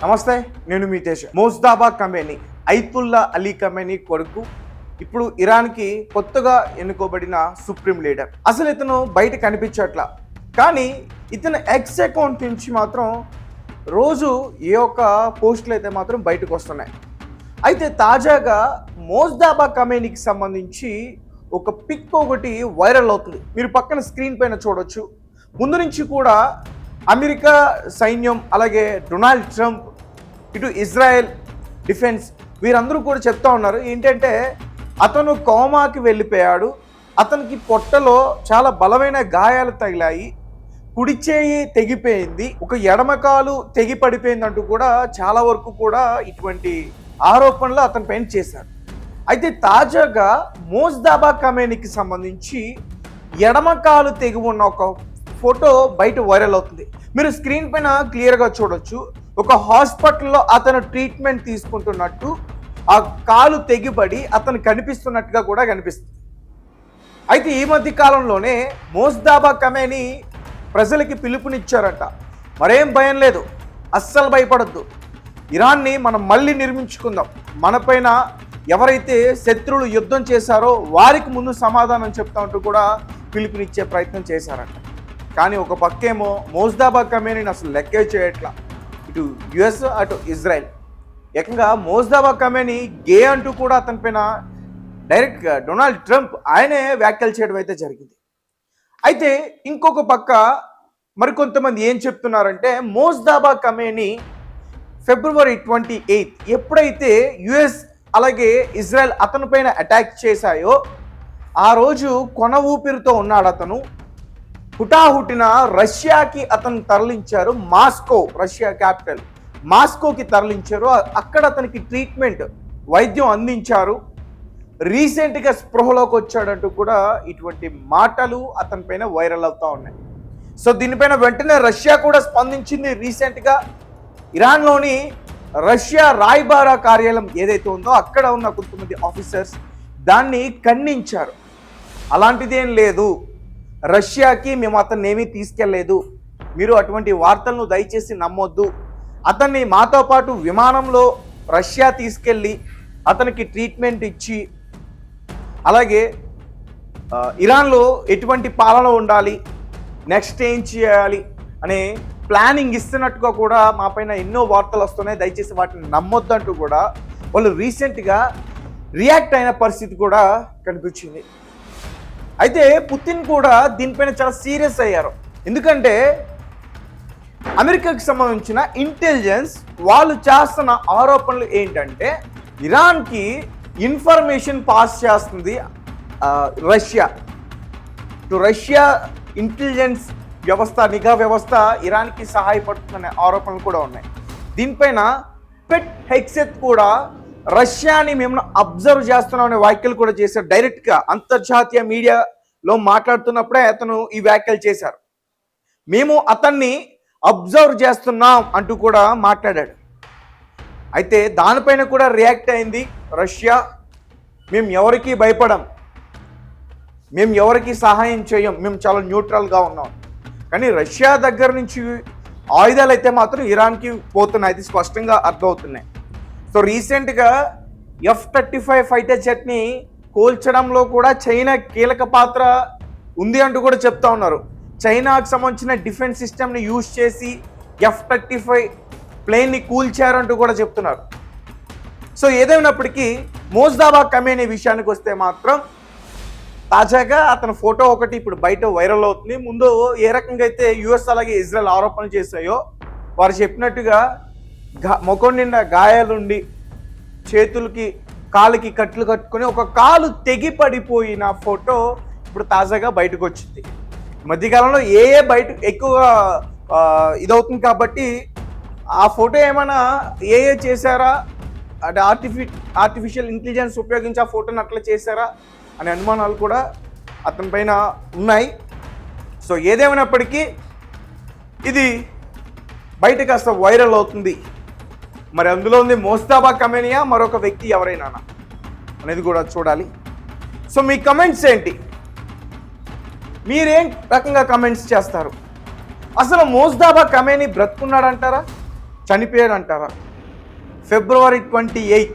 నమస్తే, నేను మీ Teja. Mojtaba Khamenei, Ayatollah Ali Khamenei కొడుకు, ఇప్పుడు ఇరాన్కి కొత్తగా ఎన్నుకోబడిన సుప్రీం లీడర్. అసలు ఇతను బయట కనిపించట్లా, కానీ ఇతను ఎక్స్ అకౌంట్ నుంచి మాత్రం రోజు ఏ ఒక్క పోస్టులు అయితే మాత్రం బయటకు వస్తున్నాయి. అయితే తాజాగా మోజ్దాబా ఖమేనీకి సంబంధించి ఒక పిక్ ఒకటి వైరల్ అవుతుంది. మీరు పక్కన స్క్రీన్ పైన చూడొచ్చు. ముందు నుంచి కూడా అమెరికా సైన్యం, అలాగే డొనాల్డ్ ట్రంప్, ఇటు ఇజ్రాయెల్ డిఫెన్స్, వీరందరూ కూడా చెప్తా ఉన్నారు ఏంటంటే అతను కోమాకి వెళ్ళిపోయాడు, అతనికి పొట్టలో చాలా బలమైన గాయాలు తగిలాయి, కుడి చేయి తెగిపోయింది, ఒక ఎడమకాలు తెగి పడిపోయింది అంటూ కూడా చాలా వరకు కూడా ఇటువంటి ఆరోపణలు అతని పైన చేశారు. అయితే తాజాగా మోజ్దాబా ఖమేనీకి సంబంధించి ఎడమకాలు తెగి ఉన్న ఒక ఫోటో బయట వైరల్ అవుతుంది. మీరు స్క్రీన్ పైన క్లియర్గా చూడొచ్చు. ఒక హాస్పిటల్లో అతను ట్రీట్మెంట్ తీసుకుంటున్నట్టు, ఆ కాలు తెగిపడి అతను కనిపిస్తున్నట్టుగా కూడా కనిపిస్తుంది. అయితే ఈ మధ్య కాలంలోనే మోజ్దాబా ఖమేనీ ప్రజలకి పిలుపునిచ్చారట. మరేం భయం లేదు, అస్సలు భయపడద్దు, ఇరాన్ని మనం మళ్ళీ నిర్మించుకుందాం, మనపైన ఎవరైతే శత్రువులు యుద్ధం చేశారో వారికి ముందు సమాధానం చెప్తా ఉంటూ కూడా పిలుపునిచ్చే ప్రయత్నం చేశారట. కానీ ఒక పక్కేమో మోజ్దాబా ఖమేనీని అసలు లెక్కే చేయట్లా. ఇటు యుఎస్, అటు ఇజ్రాయెల్. ఏకంగా మోజ్దాబా ఖమేనీ గే అంటూ కూడా అతని పైన డైరెక్ట్గా డొనాల్డ్ ట్రంప్ ఆయనే వ్యాఖ్యలు చేయడం అయితే జరిగింది. అయితే ఇంకొక పక్క మరికొంతమంది ఏం చెప్తున్నారంటే మోజ్దాబా ఖమేనీ ఫిబ్రవరి 28 ఎప్పుడైతే యుఎస్ అలాగే ఇజ్రాయెల్ అతని పైన అటాక్ చేశాయో ఆ రోజు కొన ఊపిరితో ఉన్నాడు అతను. హుటాహుటిన రష్యాకి అతను తరలించారు. మాస్కో, రష్యా క్యాపిటల్ మాస్కోకి తరలించారు. అక్కడ అతనికి ట్రీట్మెంట్, వైద్యం అందించారు. రీసెంట్గా స్పృహలోకి వచ్చాడంటూ కూడా ఇటువంటి మాటలు అతని పైన వైరల్ అవుతూ ఉన్నాయి. సో దీనిపైన వెంటనే రష్యా కూడా స్పందించింది. రీసెంట్గా ఇరాన్లోని రష్యా రాయబార కార్యాలయం ఏదైతే ఉందో అక్కడ ఉన్న కొంతమంది ఆఫీసర్స్ దాన్ని ఖండించారు. అలాంటిదేం లేదు, రష్యాకి మేము అతన్ని ఏమీ తీసుకెళ్లేదు, మీరు అటువంటి వార్తలను దయచేసి నమ్మొద్దు, అతన్ని మాతో పాటు విమానంలో రష్యా తీసుకెళ్ళి అతనికి ట్రీట్మెంట్ ఇచ్చి, అలాగే ఇరాన్లో ఎటువంటి పాలన ఉండాలి, నెక్స్ట్ ఏం చేయాలి అనే ప్లానింగ్ ఇస్తున్నట్టుగా కూడా మా పైన ఎన్నో వార్తలు వస్తున్నాయి, దయచేసి వాటిని నమ్మొద్దంటూ కూడా వాళ్ళు రీసెంట్గా రియాక్ట్ అయిన పరిస్థితి కూడా కనిపించింది. అయితే పుతిన్ కూడా దీనిపైన చాలా సీరియస్ అయ్యారు. ఎందుకంటే అమెరికాకి సంబంధించిన ఇంటెలిజెన్స్ వాళ్ళు చేస్తున్న ఆరోపణలు ఏంటంటే ఇరాన్కి ఇన్ఫర్మేషన్ పాస్ చేస్తుంది రష్యా. రష్యా ఇంటెలిజెన్స్ వ్యవస్థ, నిఘా వ్యవస్థ ఇరాన్కి సహాయపడుతుందనే ఆరోపణలు కూడా ఉన్నాయి. దీనిపైన పెట్ హెక్సెత్ కూడా రష్యాని మేము అబ్జర్వ్ చేస్తున్నాం అనే వ్యాఖ్యలు కూడా చేశారు. డైరెక్ట్గా అంతర్జాతీయ మీడియాలో మాట్లాడుతున్నప్పుడే అతను ఈ వ్యాఖ్యలు చేశారు. మేము అతన్ని అబ్జర్వ్ చేస్తున్నాం అంటూ కూడా మాట్లాడాడు. అయితే దానిపైన కూడా రియాక్ట్ అయింది రష్యా. మేము ఎవరికి భయపడం, మేము ఎవరికి సహాయం చేయం, మేము చాలా న్యూట్రల్గా ఉన్నాం. కానీ రష్యా దగ్గర నుంచి ఆయుధాలు అయితే మాత్రం ఇరాన్కి పోతున్నాయి, అది స్పష్టంగా అర్థమవుతున్నాయి. సో రీసెంట్గా F-35 ఫైటర్ జెట్ని కోల్చడంలో కూడా చైనా కీలక పాత్ర ఉంది అంటూ కూడా చెప్తా ఉన్నారు. చైనాకు సంబంధించిన డిఫెన్స్ సిస్టమ్ని యూజ్ చేసి F-35 ప్లేన్ని కూల్చారంటూ కూడా చెప్తున్నారు. సో ఏదైనప్పటికీ మోజ్దాబా ఖమేనీ విషయానికి వస్తే మాత్రం తాజాగా అతని ఫోటో ఒకటి ఇప్పుడు బయట వైరల్ అవుతుంది. ముందు ఏ రకంగా అయితే యుఎస్ అలాగే ఇజ్రాయెల్ ఆరోపణలు చేశాయో వారు చెప్పినట్టుగా ముఖం నిండా గాయాలుండి చేతులకి కాలుకి కట్లు కట్టుకొని ఒక కాలు తెగి పడిపోయిన ఫోటో ఇప్పుడు తాజాగా బయటకు వచ్చింది. మధ్యకాలంలో ఏ బయట ఎక్కువగా ఇదవుతుంది కాబట్టి ఆ ఫోటో ఏమైనా ఏ చేశారా, అంటే ఆర్టిఫిషియల్ ఇంటెలిజెన్స్ ఉపయోగించి ఆ ఫోటోని అట్లా చేశారా అనే అనుమానాలు కూడా అతని పైన ఉన్నాయి. సో ఏదేమైనప్పటికీ ఇది బయట కాస్త వైరల్ అవుతుంది. మరి అందులో ఉంది మోజ్దాబా ఖమేనీయా, మరొక వ్యక్తి ఎవరైనా అనేది కూడా చూడాలి. సో మీ కమెంట్స్ ఏంటి, మీరేం రకంగా కమెంట్స్ చేస్తారు? అసలు మోజ్దాబా ఖమేనీ బ్రతుకున్నాడంటారా, చనిపోయాడు అంటారా? ఫిబ్రవరి 28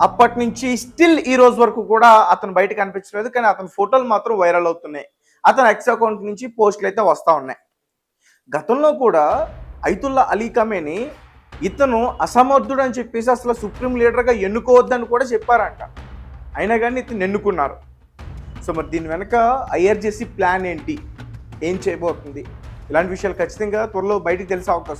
అప్పటి నుంచి స్టిల్ ఈ రోజు వరకు కూడా అతను బయట కనిపించలేదు. కానీ అతని ఫోటోలు మాత్రం వైరల్ అవుతున్నాయి. అతని ఎక్స్ అకౌంట్ నుంచి పోస్టులు అయితే వస్తూ ఉన్నాయి. గతంలో కూడా ఐతుల్లా అలీ ఖమేనీ ఇతను అసమర్థుడు అని చెప్పేసి అసలు సుప్రీం లీడర్గా ఎన్నుకోవద్దని కూడా చెప్పారంట. అయినా కానీ ఇతను ఎన్నుకున్నారు. సో మరి దీని వెనక ఐఆర్జేసీ ప్లాన్ ఏంటి, ఏం చేయబోతుంది, ఇలాంటి విషయాలు ఖచ్చితంగా త్వరలో బయటికి తెలిసే అవకాశం